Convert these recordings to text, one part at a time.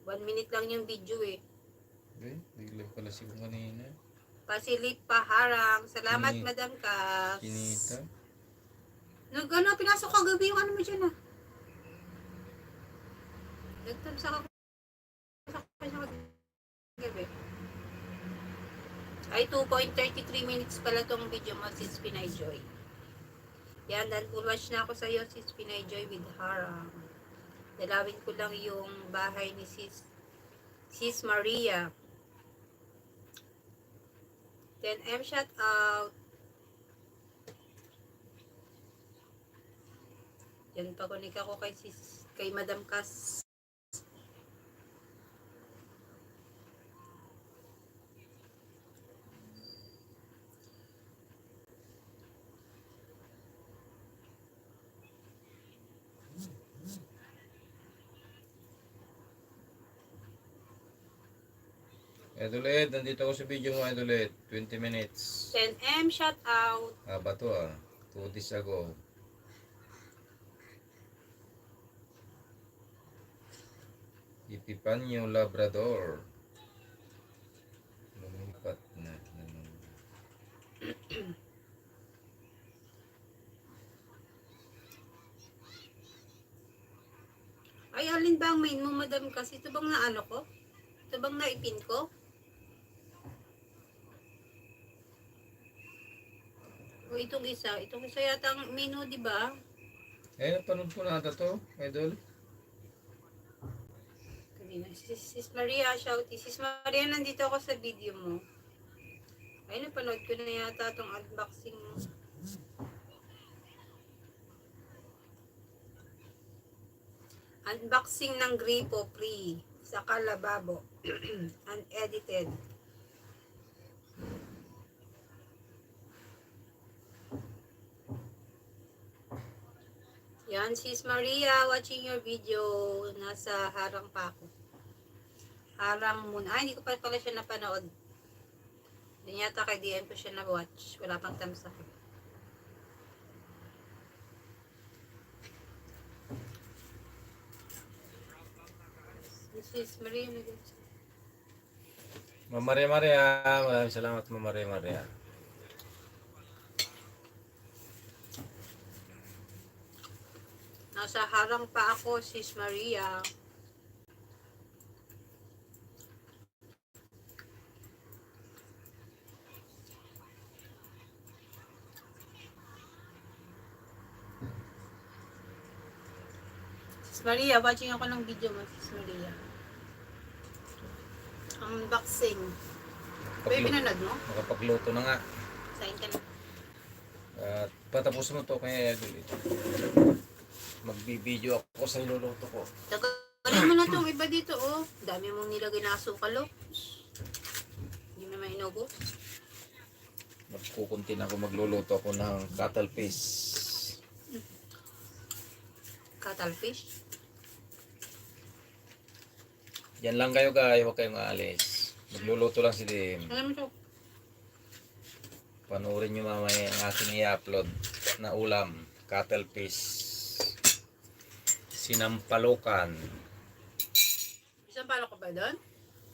1 minute lang yung video eh. Okay, bigla pala si kanina. Pasilip paharang. Salamat, Madam Kas. Kinita. Pinasok kagabi yung ano mo dyan ah. Nagtamsak ako sa kagabi. Ay, 2.33 minutes pala tong video mo, Sis Pinay Joy. Yan, dahil watch na ako sa iyo, Sis Pinay Joy with Harang. Dalawin ko lang yung bahay ni Sis Maria. 10M shout out. Yan, pakunik ako kay Madam Kas. Idolet, nandito ako sa video mo, Idolet. 20 minutes. 10M shout out. Haba to 2 days ago. Epifanio Labrador. Lumipat na. Ay, alin ba ang main mo, Madam Kas? Ito bang na ano ko? Ito bang naipin ko? O itong isa yata ang menu, di ba? Napanood ko na ata to, Idol. Kanina, Sis Maria, shout. Sis Maria, nandito ako sa video mo. Ay, napanood ko na yata itong unboxing mo. Unboxing ng gripo free sa Kalababo. Unedited. Yan, Sis Maria, watching your video. Nasa harang pa ako. Harang muna. Ay, hindi ko pa pala siya napanood. Hindi yata kay DM ko siya na-watch. Wala pang thumbs up. Sis Maria, Mama Maria, maraming salamat Mama Maria. nasa harang pa ako, Sis Maria. Sis Maria, watching ako ng video mo, Sis Maria. Unboxing. Baby, pinanood mo? Nakapagluto na nga. Sign ka na. At patapos mo to kaya Idol. Magbibideo ako sa iluluto ko. Tagalan mo na itong iba dito, oh. Dami mong nilagay na asukal, oh. Hindi mo naman inubos. Magkukunti na ako, magluluto ako ng cuttlefish. Cuttlefish? Yan lang kayo guys, huwag kayong aalis. Magluluto lang si Dim. Alam mo ito? Panoorin nyo mamaya ang aking i-upload na ulam. Cuttlefish. Sinampalukan. Isang palo ka ba doon?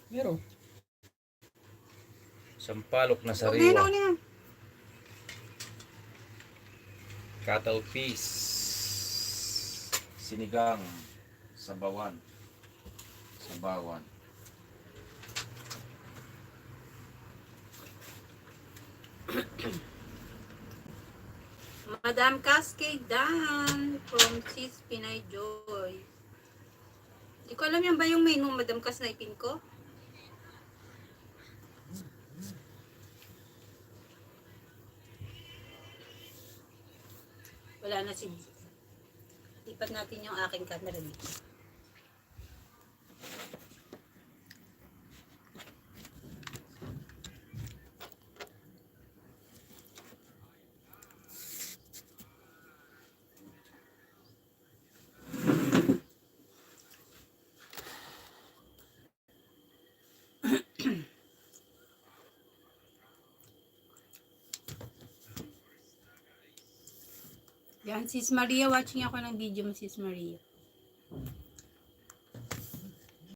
Meron. Sampalok na Okay, sariwa. na yan. Cuttlefish. Sinigang. Sabawan. Sabawan. Madam Cascade Dan from Sis Pinay Joy. Hindi ko alam yan ba yung menu, Madam Cas, na ipin ko? Wala na si... Lipat natin yung aking camera dito. Yan, Sis Maria. Watching ako ng video mo, Sis Maria.